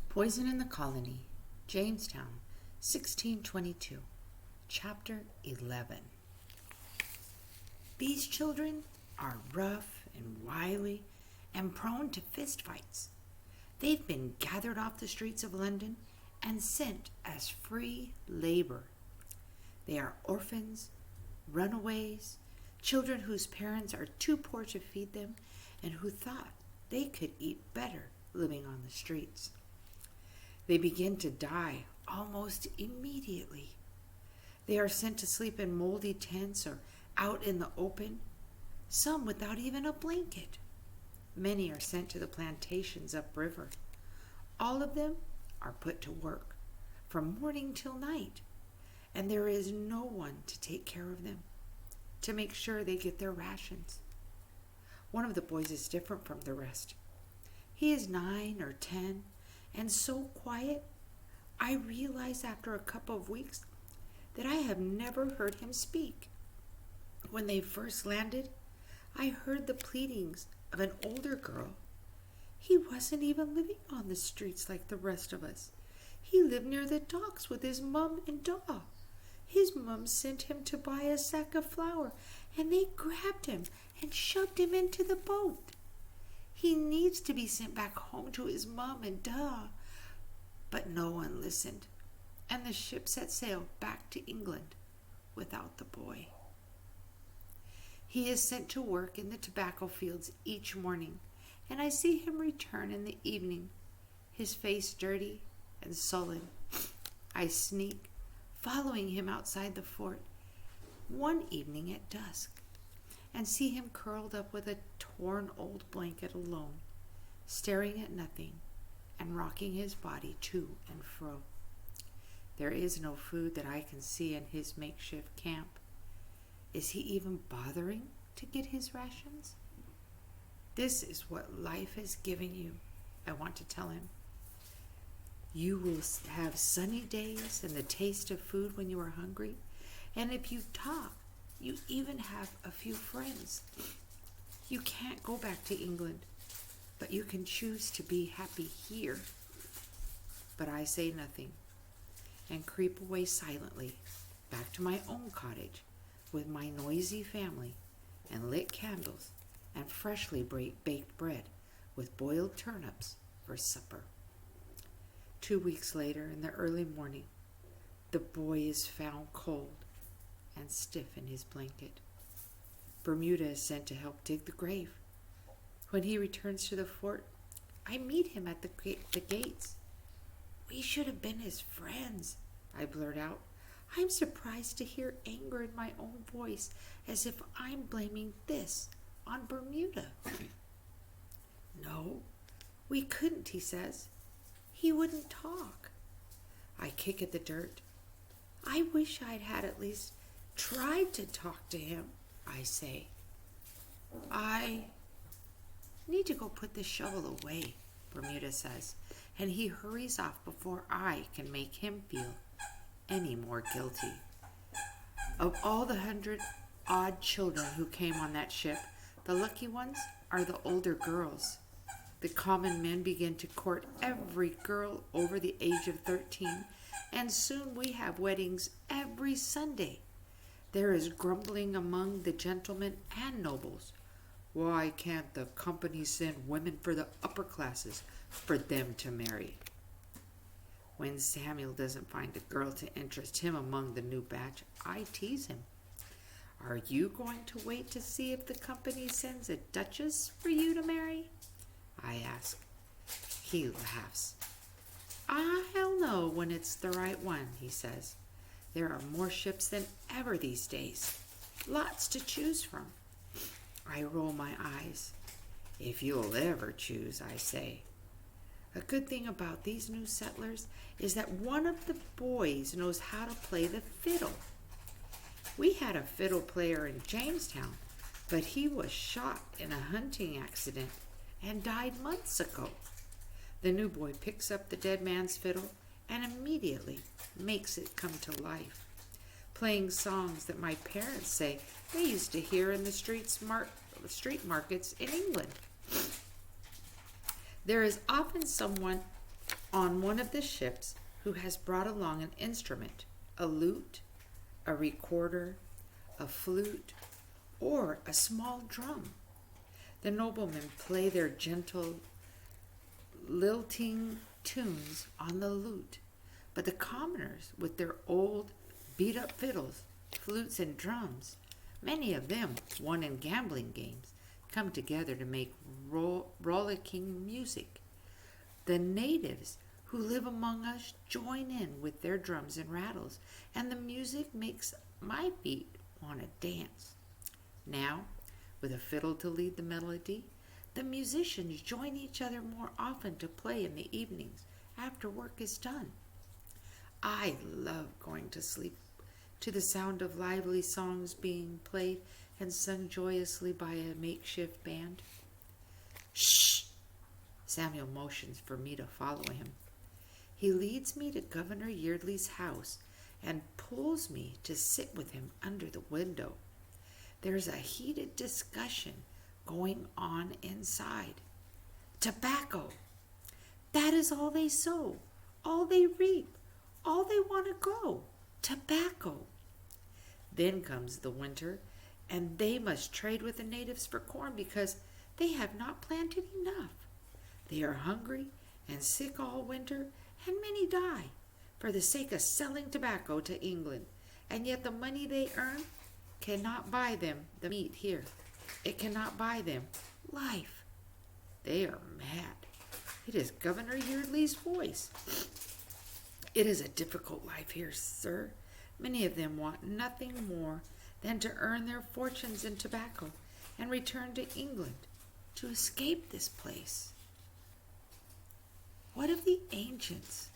Poison in the Colony, Jamestown, 1622, Chapter 11. These children are rough and wily and prone to fistfights. They've been gathered off the streets of London and sent as free labor. They are orphans, runaways, children whose parents are too poor to feed them and who thought they could eat better living on the streets. They begin to die almost immediately. They are sent to sleep in moldy tents or out in the open, some without even a blanket. Many are sent to the plantations upriver. All of them are put to work from morning till night, and there is no one to take care of them, to make sure they get their rations. One of the boys is different from the rest. He is 9 or 10, and so quiet, I realize after a couple of weeks that I have never heard him speak. When they first landed, I heard the pleadings of an older girl. He wasn't even living on the streets like the rest of us. He lived near the docks with his mum and da. His mum sent him to buy a sack of flour, and they grabbed him and shoved him into the boat. He needs to be sent back home to his mum and da. But no one listened, and the ship set sail back to England without the boy. He is sent to work in the tobacco fields each morning, and I see him return in the evening, his face dirty and sullen. I sneak, following him outside the fort one evening at dusk, and see him curled up with a torn old blanket alone, staring at nothing and rocking his body to and fro. There is no food that I can see in his makeshift camp. Is he even bothering to get his rations? This is what life has given you, I want to tell him. You will have sunny days and the taste of food when you are hungry, and if you talk, you even have a few friends. You can't go back to England, but you can choose to be happy here. But I say nothing and creep away silently back to my own cottage with my noisy family and lit candles and freshly baked bread with boiled turnips for supper. 2 weeks later, in the early morning, the boy is found cold and stiff in his blanket. Bermuda is sent to help dig the grave. When he returns to the fort, I meet him at the gates. We should have been his friends, I blurt out. I'm surprised to hear anger in my own voice, as if I'm blaming this on Bermuda. No, we couldn't, he says. He wouldn't talk. I kick at the dirt. I wish I'd had at least tried to talk to him, I say. I need to go put this shovel away, Bermuda says, and he hurries off before I can make him feel any more guilty. Of all the 100-odd children who came on that ship, the lucky ones are the older girls. The common men begin to court every girl over the age of 13, and soon we have weddings every Sunday. There is grumbling among the gentlemen and nobles. Why can't the company send women for the upper classes for them to marry? When Samuel doesn't find a girl to interest him among the new batch, I tease him. Are you going to wait to see if the company sends a duchess for you to marry? I ask. He laughs. I'll know when it's the right one, he says. There are more ships than ever these days. Lots to choose from. I roll my eyes. If you'll ever choose, I say. A good thing about these new settlers is that one of the boys knows how to play the fiddle. We had a fiddle player in Jamestown, but he was shot in a hunting accident and died months ago. The new boy picks up the dead man's fiddle and immediately makes it come to life, playing songs that my parents say they used to hear in the street markets in England. There is often someone on one of the ships who has brought along an instrument, a lute, a recorder, a flute, or a small drum. The noblemen play their gentle, lilting tunes on the lute, but the commoners, with their old, beat-up fiddles, flutes, and drums, many of them won in gambling games, come together to make rollicking music. The natives who live among us join in with their drums and rattles, and the music makes my feet want to dance. Now, with a fiddle to lead the melody, the musicians join each other more often to play in the evenings after work is done. I love going to sleep to the sound of lively songs being played and sung joyously by a makeshift band. Shh! Samuel motions for me to follow him. He leads me to Governor Yeardley's house and pulls me to sit with him under the window. There's a heated discussion going on inside. Tobacco! That is all they sow, all they reap, all they want to grow. Tobacco! Then comes the winter, and they must trade with the natives for corn because they have not planted enough. They are hungry and sick all winter, and many die for the sake of selling tobacco to England, and yet the money they earn cannot buy them the meat here. It cannot buy them life. They are mad. It is Governor Yeardley's voice. It is a difficult life here, sir. Many of them want nothing more than to earn their fortunes in tobacco and return to England to escape this place. What of the ancients?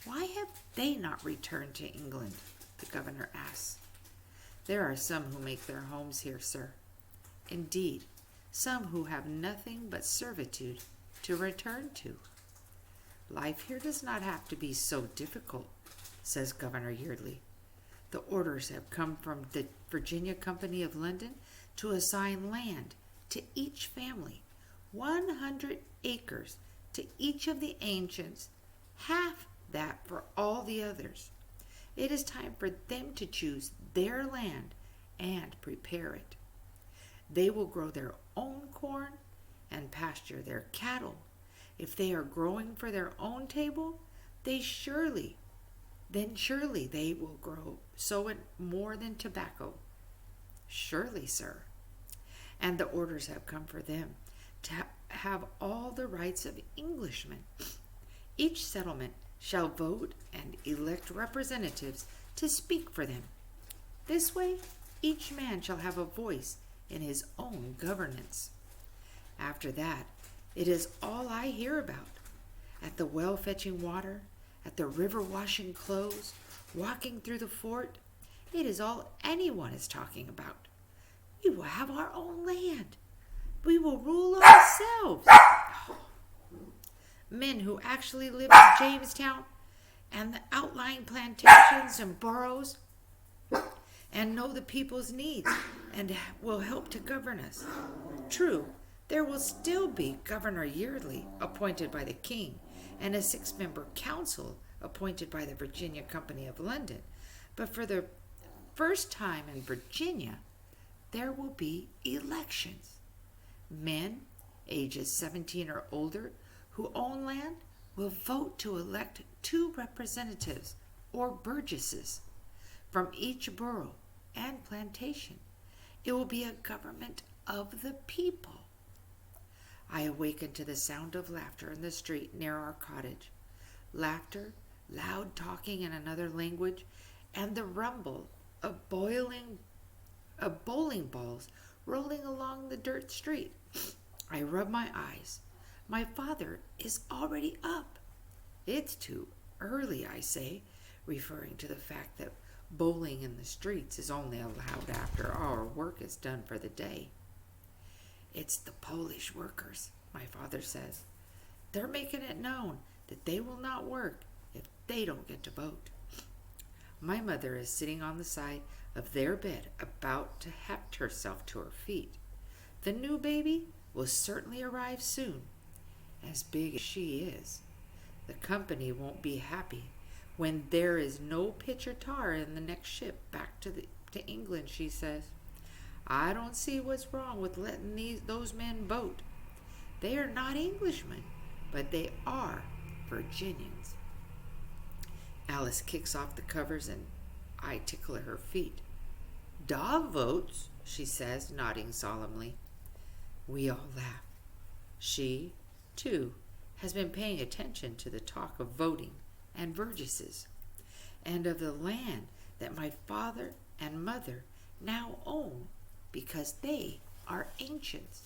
Why have they not returned to England? The governor asks. There are some who make their homes here, sir. Indeed, some who have nothing but servitude to return to. Life here does not have to be so difficult, says Governor Yeardley. The orders have come from the Virginia Company of London to assign land to each family, 100 acres to each of the ancients, half that for all the others. It is time for them to choose their land and prepare it. They will grow their own corn and pasture their cattle. If they are growing for their own table, then surely they will grow so more than tobacco. Surely, sir. And the orders have come for them to have all the rights of Englishmen. Each settlement shall vote and elect representatives to speak for them. This way, each man shall have a voice in his own governance. After that, it is all I hear about. At the well fetching water, at the river washing clothes, walking through the fort, it is all anyone is talking about. We will have our own land. We will rule ourselves. Men who actually live in Jamestown and the outlying plantations and boroughs and know the people's needs and will help to govern us. True, there will still be Governor Yeardley appointed by the king and a 6-member council appointed by the Virginia Company of London. But for the first time in Virginia, there will be elections. Men ages 17 or older who own land will vote to elect 2 representatives or burgesses from each borough and plantation. It will be a government of the people. I awaken to the sound of laughter in the street near our cottage. Laughter, loud talking in another language, and the rumble of bowling balls rolling along the dirt street. I rub my eyes. My father is already up. It's too early, I say, referring to the fact that bowling in the streets is only allowed after our work is done for the day. It's the Polish workers, my father says. They're making it known that they will not work if they don't get to vote. My mother is sitting on the side of their bed about to heft herself to her feet. The new baby will certainly arrive soon, as big as she is. The company won't be happy when there is no pitch or tar in the next ship back to England, she says. I don't see what's wrong with letting those men vote. They are not Englishmen, but they are Virginians. Alice kicks off the covers and I tickle her feet. Da votes, she says, nodding solemnly. We all laugh. She, too, has been paying attention to the talk of voting and burgesses, and of the land that my father and mother now own because they are ancients.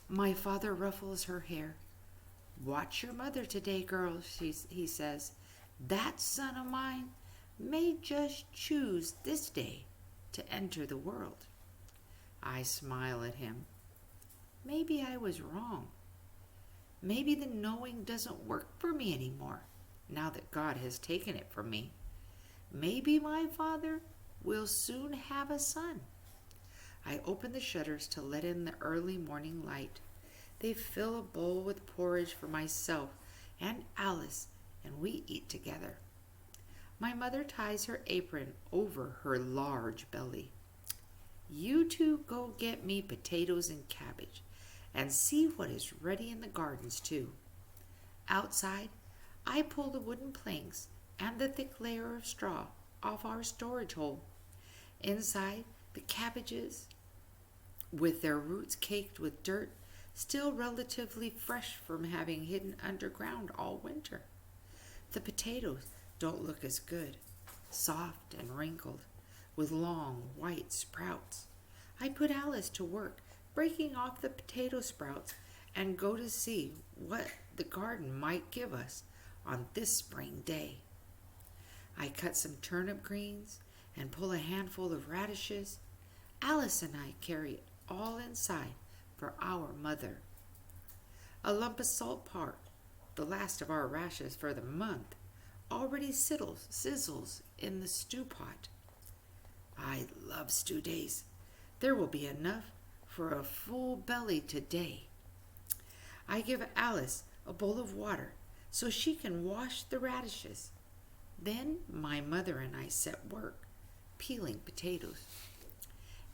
My father ruffles her hair. Watch your mother today, girl, he says. That son of mine may just choose this day to enter the world. I smile at him. Maybe I was wrong. Maybe the knowing doesn't work for me anymore, now that God has taken it from me. Maybe my father will soon have a son. I open the shutters to let in the early morning light. They fill a bowl with porridge for myself and Alice, and we eat together. My mother ties her apron over her large belly. You two go get me potatoes and cabbage, and see what is ready in the gardens, too. Outside, I pull the wooden planks and the thick layer of straw off our storage hole. Inside, the cabbages, with their roots caked with dirt, still relatively fresh from having hidden underground all winter. The potatoes don't look as good, soft and wrinkled, with long white sprouts. I put Alice to work breaking off the potato sprouts and go to see what the garden might give us on this spring day. I cut some turnip greens and pull a handful of radishes. Alice and I carry it all inside for our mother. A lump of salt pork, the last of our rashes for the month, already sizzles in the stew pot. I love stew days. There will be enough for a full belly today. I give Alice a bowl of water so she can wash the radishes. Then my mother and I set work peeling potatoes.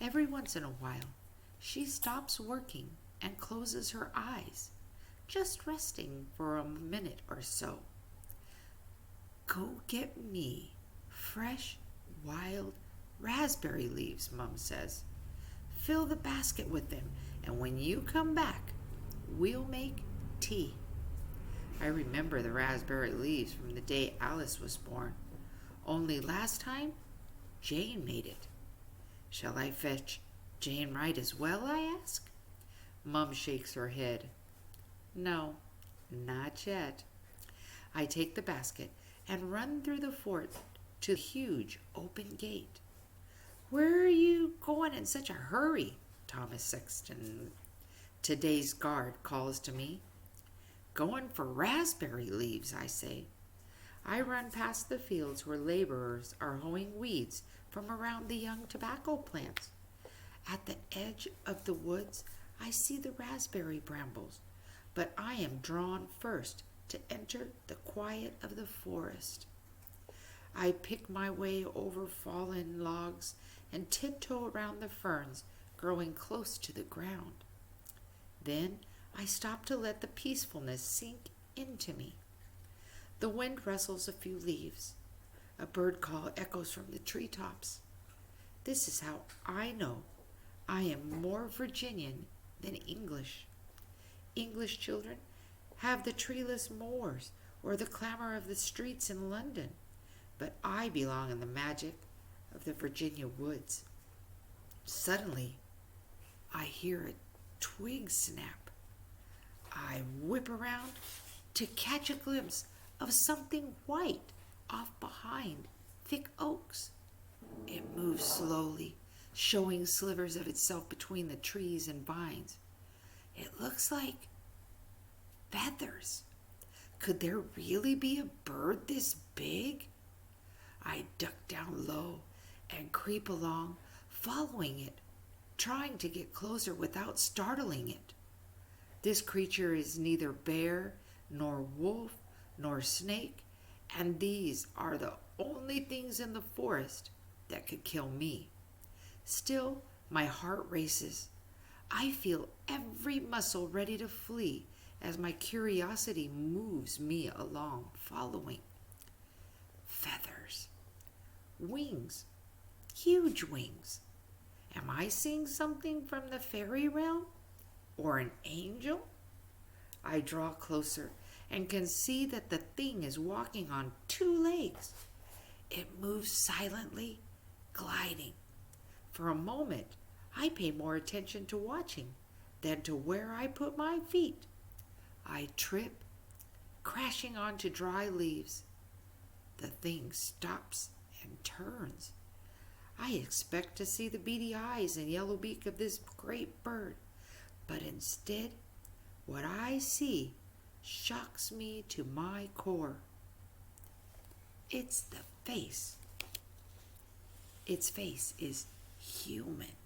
Every once in a while, she stops working and closes her eyes, just resting for a minute or so. Go get me fresh, wild raspberry leaves, Mum says. Fill the basket with them, and when you come back, we'll make tea. I remember the raspberry leaves from the day Alice was born. Only last time, Jane made it. Shall I fetch Jane Wright as well, I ask? Mum shakes her head. No, not yet. I take the basket and run through the fort to the huge open gate. Where are you going in such a hurry? Thomas Sexton, today's guard, calls to me. Going for raspberry leaves, I say. I run past the fields where laborers are hoeing weeds from around the young tobacco plants. At the edge of the woods, I see the raspberry brambles, but I am drawn first to enter the quiet of the forest. I pick my way over fallen logs and tiptoe around the ferns growing close to the ground. Then I stop to let the peacefulness sink into me. The wind rustles a few leaves. A bird call echoes from the treetops. This is how I know I am more Virginian than English. English children have the treeless moors or the clamor of the streets in London, but I belong in the magic of the Virginia woods. Suddenly, I hear a twig snap. I whip around to catch a glimpse of something white off behind thick oaks. It moves slowly, showing slivers of itself between the trees and vines. It looks like feathers. Could there really be a bird this big? I duck down low and creep along, following it, trying to get closer without startling it. This creature is neither bear nor wolf, nor snake, and these are the only things in the forest that could kill me. Still, my heart races. I feel every muscle ready to flee as my curiosity moves me along, following. Feathers, wings, huge wings. Am I seeing something from the fairy realm? Or an angel? I draw closer and can see that the thing is walking on two legs. It moves silently, gliding. For a moment, I pay more attention to watching than to where I put my feet. I trip, crashing onto dry leaves. The thing stops and turns. I expect to see the beady eyes and yellow beak of this great bird, but instead, what I see shocks me to my core. It's the face. Its face is human.